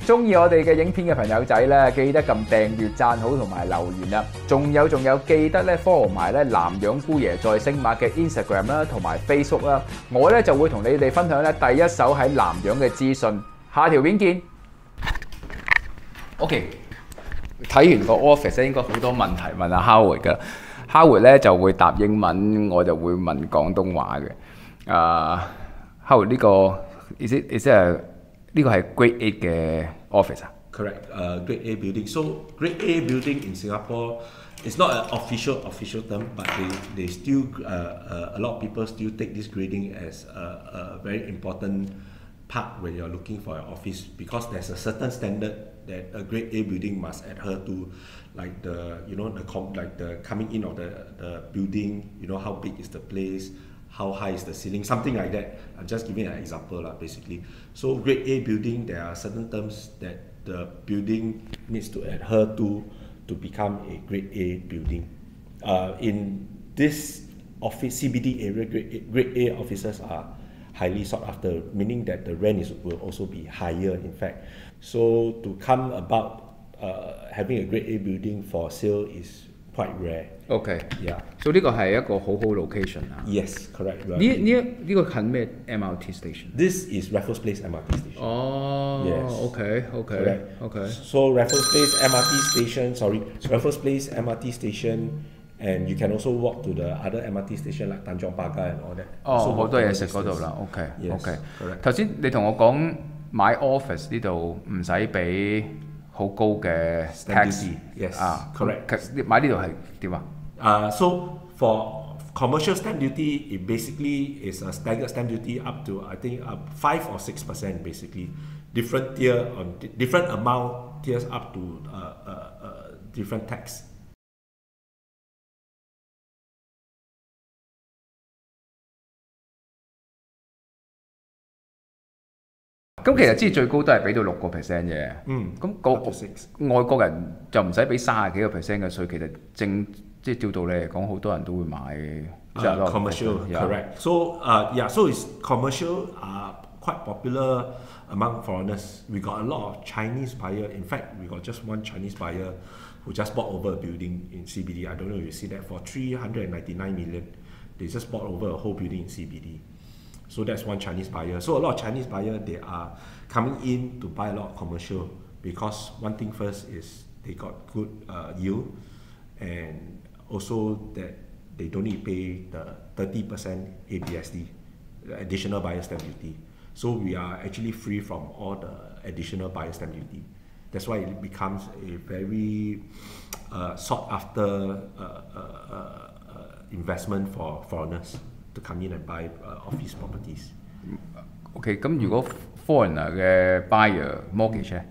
中意我哋嘅影片嘅朋友仔咧，記得撳訂閱、讚好同埋留言啦。仲有記得咧 follow 埋咧南洋姑爺在星馬嘅 Instagram 啦，同埋 Facebook 啦。我咧就會同你哋分享咧第一手喺南洋嘅資訊。下條片見。OK， 睇完個 office 咧，應該好多問題問阿 Howard 㗎。Howard 咧就會答英文，我就會問廣東話嘅。Howard 呢個 is it 呢個係 Grade 8嘅 office 啊 ？Correct. Grade A building. So Grade A building in Singapore, it's not an official term, but they still a lot of people still take this grading as a very important part when you're looking for an office, because there's a certain standard that a Grade A building must adhere to, like the coming in of the building, how big is the place, how high is the ceiling, something like that. I'm just giving an example basically. So Grade A building, there are certain terms that the building needs to adhere to become a Grade A building. In this office CBD area, Grade A offices are highly sought after, meaning that the rent will also be higher in fact. So to come about having a Grade A building for sale is quite rare. OK， yeah. So 呢個係一個好好 location 啊。Yes, correct. 呢個近咩 MRT station？ This is Raffles Place MRT station. Oh, yes. OK. So Raffles Place MRT station, and you can also walk to the other MRT station like Tanjong Pagar and all that. 好多嘢食嗰度啦。OK。 correct. 頭先你同我講買 office 呢度唔使俾好高嘅 tax。Yes. Correct. 買呢度係點啊？So for commercial stamp duty, it basically is a staggered stamp duty up to I think 5 or 6% basically. Different tier on different amount tiers up to different tax. 咁其實之前最高都係俾到6% 啫。咁外國人就唔使俾30幾個%嘅稅，其實即係照道理嚟講，好多人都會買。Commercial, correct. So so it's commercial quite popular among foreigners. We got a lot of Chinese buyer. In fact, we got just one Chinese buyer who just bought over a building in CBD. I don't know if you see that, for 399 million. They just bought over a whole building in CBD. So that's one Chinese buyer. So a lot of Chinese buyers, they are coming in to buy a lot of commercial, because one thing first is they got good yield, and also that they don't need to pay the 30% ABSD, the additional buyer stamp duty. So we are actually free from all the additional buyer stamp duty. That's why it becomes a very sought after investment for foreigners to come in and buy office properties. OK， 咁如果 foreigner 嘅 buyer mortgage 咧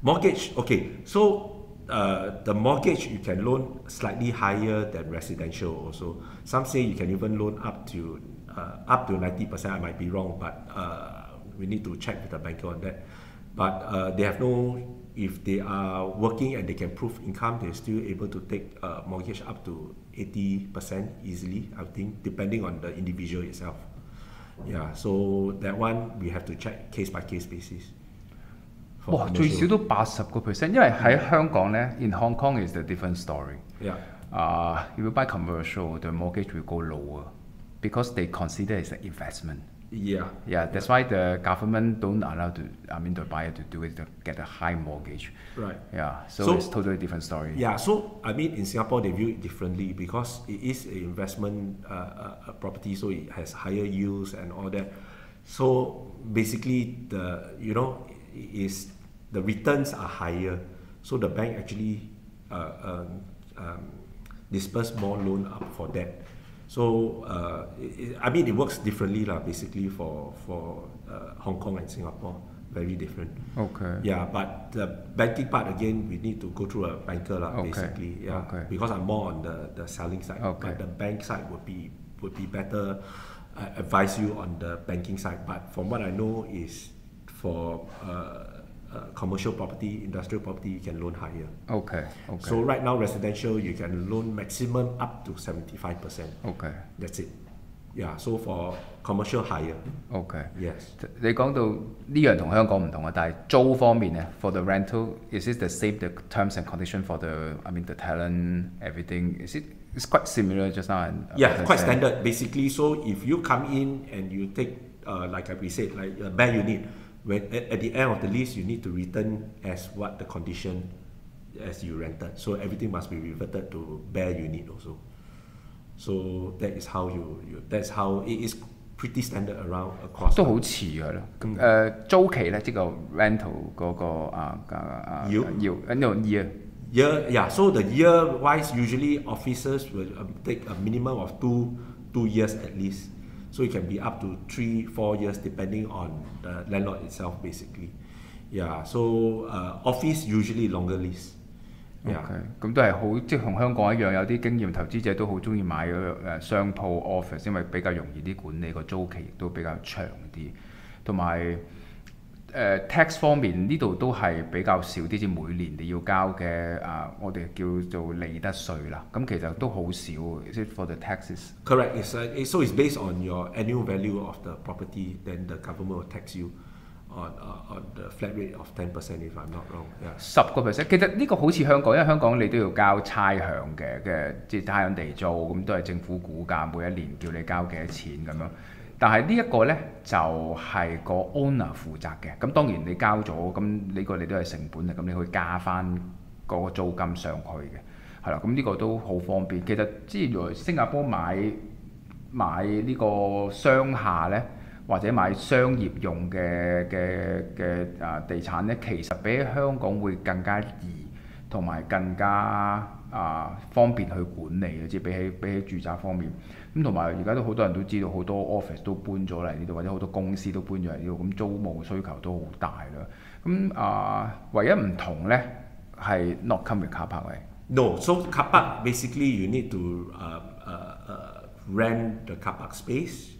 ？Mortgage, OK. So the mortgage you can loan slightly higher than residential also. Some say you can even loan up to 90%. I might be wrong, but we need to check with the banker on that. But they have if they are working and they can prove income, they're still able to take mortgage up to 80% easily, I think, depending on the individual itself. Yeah, so that one we have to check case by case basis. 哇，最少都80%，因為喺香港咧 ，in Hong Kong is a different story. Yeah. If you buy commercial, the mortgage will go lower because they consider it as an investment. Yeah. That's why the government don't allow the buyer to do it to get a high mortgage. Right. Yeah. So it's totally different story. Yeah. So in Singapore they view it differently because it is an investment property, so it has higher yields and all that. So basically the returns are higher. So the bank actually disperse more loan up for that. So it works differently basically for Hong Kong and Singapore, very different. Okay. Yeah, but the banking part again, we need to go through a banker basically. Yeah. Okay. Because I'm more on the selling side. Okay. But the bank side would be better advise you on the banking side. But from what I know is for commercial property, industrial property, you can loan higher. Okay. So right now, residential, you can loan maximum up to 75%. Okay. That's it. Yeah, so for commercial hire. OK. Yes. 你講到呢樣同香港唔同啊，但係租方面咧 ，for the rental is it the same the terms and condition for the the talent everything is it's quite similar just now. Yeah, quite standard basically. So if you come in and you take like we said like a bare unit, when at the end of the lease you need to return as what the condition as you rented. So everything must be reverted to bare unit also. So that is how that's how it is pretty standard around across. 都好似㗎啦。租期咧，即個 rental 嗰個year. Yeah. So the year wise, usually officers will take a minimum of two years at least. So it can be up to 3-4 years depending on the landlord itself basically. Yeah. So office usually longer lease. OK， 咁都係好，即係同香港一樣，有啲經驗投資者都好中意買商鋪 office， 因為比較容易啲管理，個租期亦都比較長啲，同埋tax 方面呢度都係比較少啲，即每年你要交嘅我哋叫做利得稅啦。咁其實都好少。Is it for the taxes? Correct. So it's based on your annual value of the property, then the government will tax you on the flat rate of 10% if I'm not wrong. 10%，其實呢個好似香港，因為香港你都要交差餉嘅，即係差餉地租，咁都係政府估價，每一年叫你交幾多錢咁樣。但係呢一個呢，就係個 owner 負責嘅，咁當然你交咗，咁呢個你都係成本嚟，咁你可以加翻嗰個租金上去嘅，係啦，咁呢個都好方便。其實即係原來新加坡買呢個商廈呢，或者買商業用嘅地產呢，其實比香港會更加易，同埋更加方便去管理嘅，即係比起住宅方面。咁同埋而家都好多人都知道，好多 office 都搬咗嚟呢度，或者好多公司都搬咗嚟呢度，咁租務需求都好大啦。咁唯一唔同呢係 not come with car park 位。No, so car park basically you need to rent the car park space.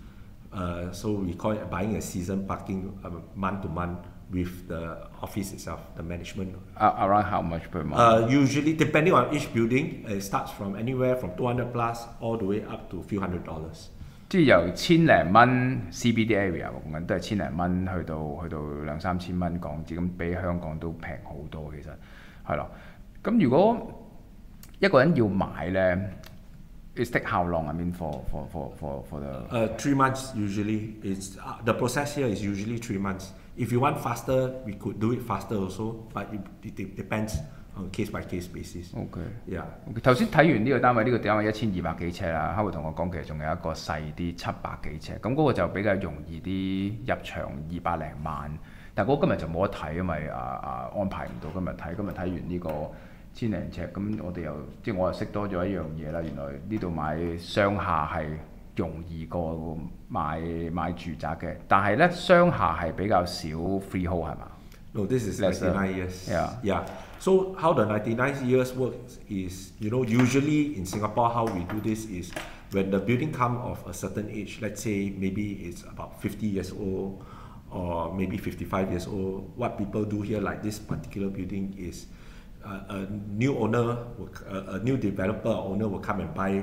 So we call it buying a season parking month to month with the office itself, the management. Around how much per month? Usually, depending on each building, it starts from anywhere from 200 plus all the way up to a few $100. 即係由千零蚊 CBD area 講緊，都係千零蚊去到2-3千蚊港紙，咁比香港都平好多其實係咯。咁如果一個人要買咧？ It take how long? I mean, for the 3 months usually. It's the process here is usually 3 months. If you want faster, we could do it faster also, but it depends on case by case basis. OK. Yeah. OK. 頭先睇完呢個單位1200幾尺啦，Howard同我講其實仲有一個細啲700幾尺，咁嗰個就比較容易啲入場200零萬，但係嗰個今日就冇得睇，因為安排唔到今日睇，今日睇完呢個。千零尺，咁我哋即係我又識多咗一樣嘢啦。原來呢度買商廈係容易過買住宅嘅，但係咧商廈係比較少 freehold 係嘛 ？No, this is 99 years. Yeah. So how the 99 years works is, usually in Singapore how we do this is when the building come of a certain age, let's say maybe it's about 50 years old or maybe 55 years old. What people do here, like this particular building, is a new owner, a new developer or owner will come and buy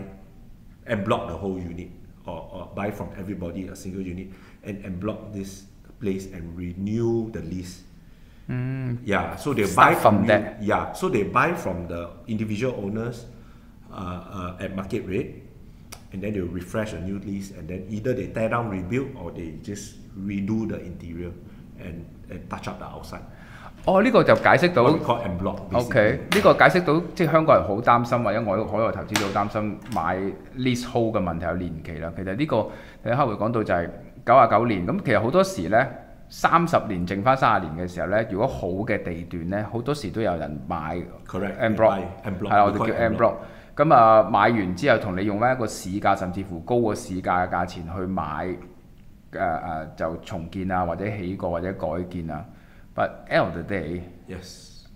and block the whole unit, or buy from everybody a single unit and block this place and renew the lease. Yeah, so they buy from that. Yeah, so they buy from the individual owners at market rate, and then they will refresh a new lease, and then either they tear down, rebuild, or they just redo the interior and touch up the outside. 呢個就解釋到 OK， 呢個解釋到即係香港人好擔心，或者海外投資都好擔心買 leasehold 嘅問題有年期啦。其實呢個你啱啱講到就係99年，咁其實好多時咧30年剩翻30年嘅時候咧，如果好嘅地段咧，好多時都有人買 en bloc， 係啦，我哋叫 en bloc。咁買完之後同你用翻一個市價甚至乎高過市價嘅價錢去買就重建啊，或者起過或者改建啊。But end of the day, yes,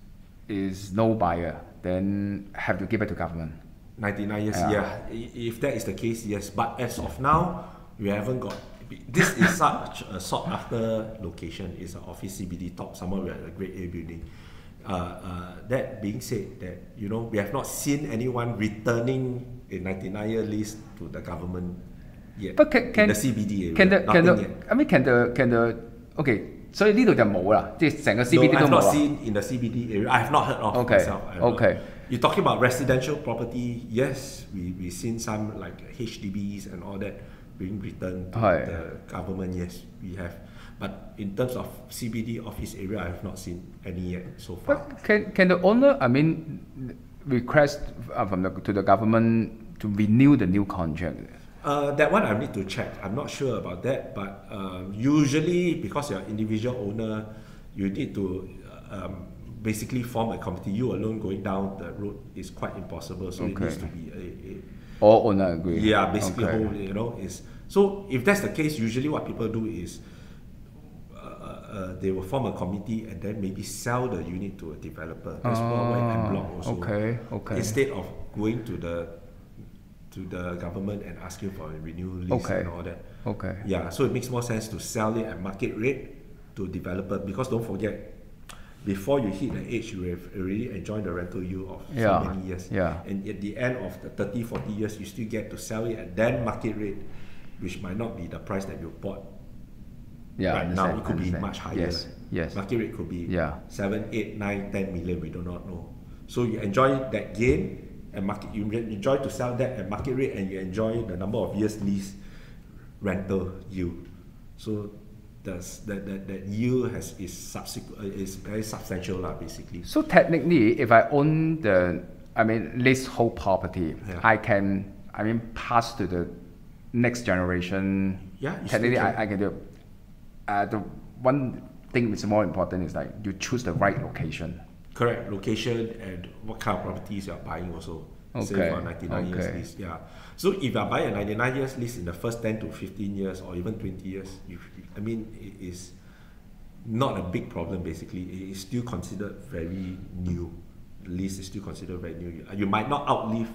is no buyer, then have to give it to government. 99 years, yeah. If that is the case, yes. But as of now, we haven't got. This is such a sought after location. It's an office CBD top. Somewhere we're at a Grade A building. That being said, that we have not seen anyone returning a 99-year lease to the government yet. But can the CBD area, can the yet. I mean can the okay， 所以呢度就冇啦，即係成個 CBD 都冇 I've not seen in the CBD area. I have not heard of myself. Okay. You're talking about residential property. Yes, we've seen some like HDBs and all that being returned to the government. Yes, we have. But in terms of CBD office area, I have not seen any yet so far. But can the owner, I mean, request to the government to renew the new contract? That one I need to check. I'm not sure about that. But usually, because you're an individual owner, you need to basically form a committee. You alone going down the road is quite impossible. So it needs to be all owner agree. Yeah, basically whole is. So if that's the case, usually what people do is they will form a committee and then maybe sell the unit to a developer. That's more en bloc also. Okay. Instead of going to the government and asking for a renewal lease and all that. Okay. Yeah, so it makes more sense to sell it at market rate to developer, because don't forget, before you hit the age, you have already enjoyed the rental yield of so many years. Yeah. And at the end of the 30, 40 years, you still get to sell it at then market rate, which might not be the price that you bought. Right now, it could be much higher. Yes. Market rate could be 7, 8, 9, 10 million, we do not know. So you enjoy that gain, and you enjoy to sell that at market rate, and you enjoy the number of years lease rental yield. So that yield is very substantial basically. So technically, if I own leasehold property, I can pass to the next generation. Yeah, technically I can do. The one thing that's more important is like you choose the right location. Correct, location and what kind of properties you are buying also. Say for 99 years lease. Yeah. So if you are buying a 99 years lease in the first 10 to 15 years or even 20 years, it is not a big problem basically. It is still considered very new. The lease is still considered very new. You might not outlive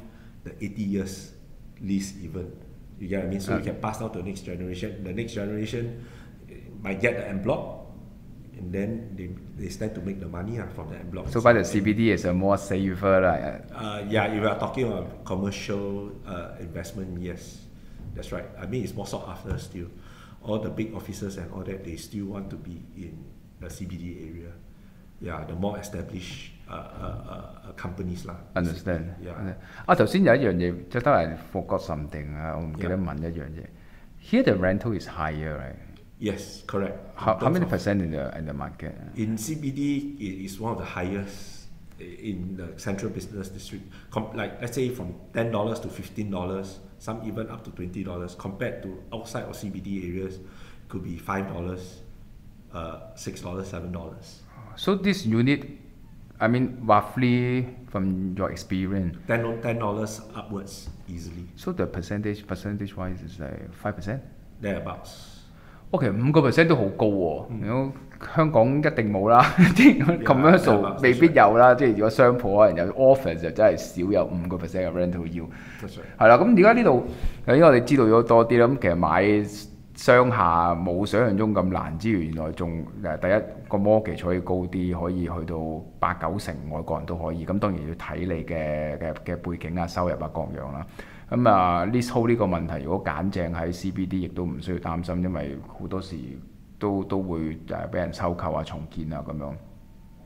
the 80 years lease even. You get what I mean? So you can pass down to the next generation. The next generation might get the en bloc, and then they stand to make the money from the en bloc. So by the CBD is a more safer, if you are talking about commercial investment, yes, that's right. It's more sought after still. All the big offices and all that, they still want to be in the CBD area. Yeah, the more established companies lah. Understand. Yeah. 頭先有一樣嘢，即係I forgot something 我唔記得問一樣嘢。Here the rental is higher, right? Yes, correct. How many percent in the market? In CBD, it is one of the highest in the central business district. Like let's say from $10 to $15, some even up to $20. Compared to outside of CBD areas, could be $5, $6, $7. So this unit, roughly from your experience, $10 upwards easily. So the percentage wise is like 5%? Thereabouts. OK， 5% 都好高喎。如果香港一定冇啦，啲 commercial 未必有啦。即係如果商鋪可能有 office 就真係少有5% 嘅 rental yield。係啦，咁而家呢度因為我哋知道咗多啲啦。咁其實買商廈冇想象中咁難之餘，原來仲第一個 mortgage 可以高啲，可以去到8、9成外國人都可以。咁當然要睇你嘅背景啊、收入啊各樣啦。leasehold 呢個問題，如果揀正喺 CBD， 亦都唔需要擔心，因為好多時都會俾人收購啊、重建啊咁樣。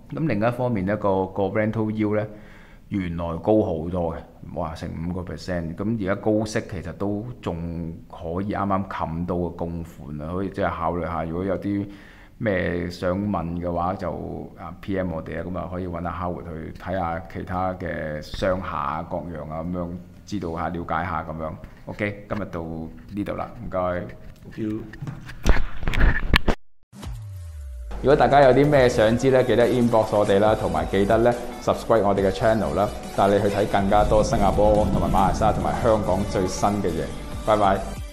咁另一方面呢，個 rental yield 咧原來高好多嘅，哇成5%。咁而家高息其實都仲可以啱啱冚到個供款啊，可以即係考慮下，如果有啲咩想問嘅話，就PM 我哋啊，咁可以揾阿 Howard 去睇下其他嘅商廈啊、各樣啊咁樣。知道下、了解下咁樣。OK， 今日到呢度啦，唔該。Thank you。如果大家有啲咩想知咧，記得 inbox 我哋啦，同埋記得咧 subscribe 我哋嘅 channel 啦，帶你去睇更加多新加坡同埋馬來西亞同埋香港最新嘅嘢。拜拜。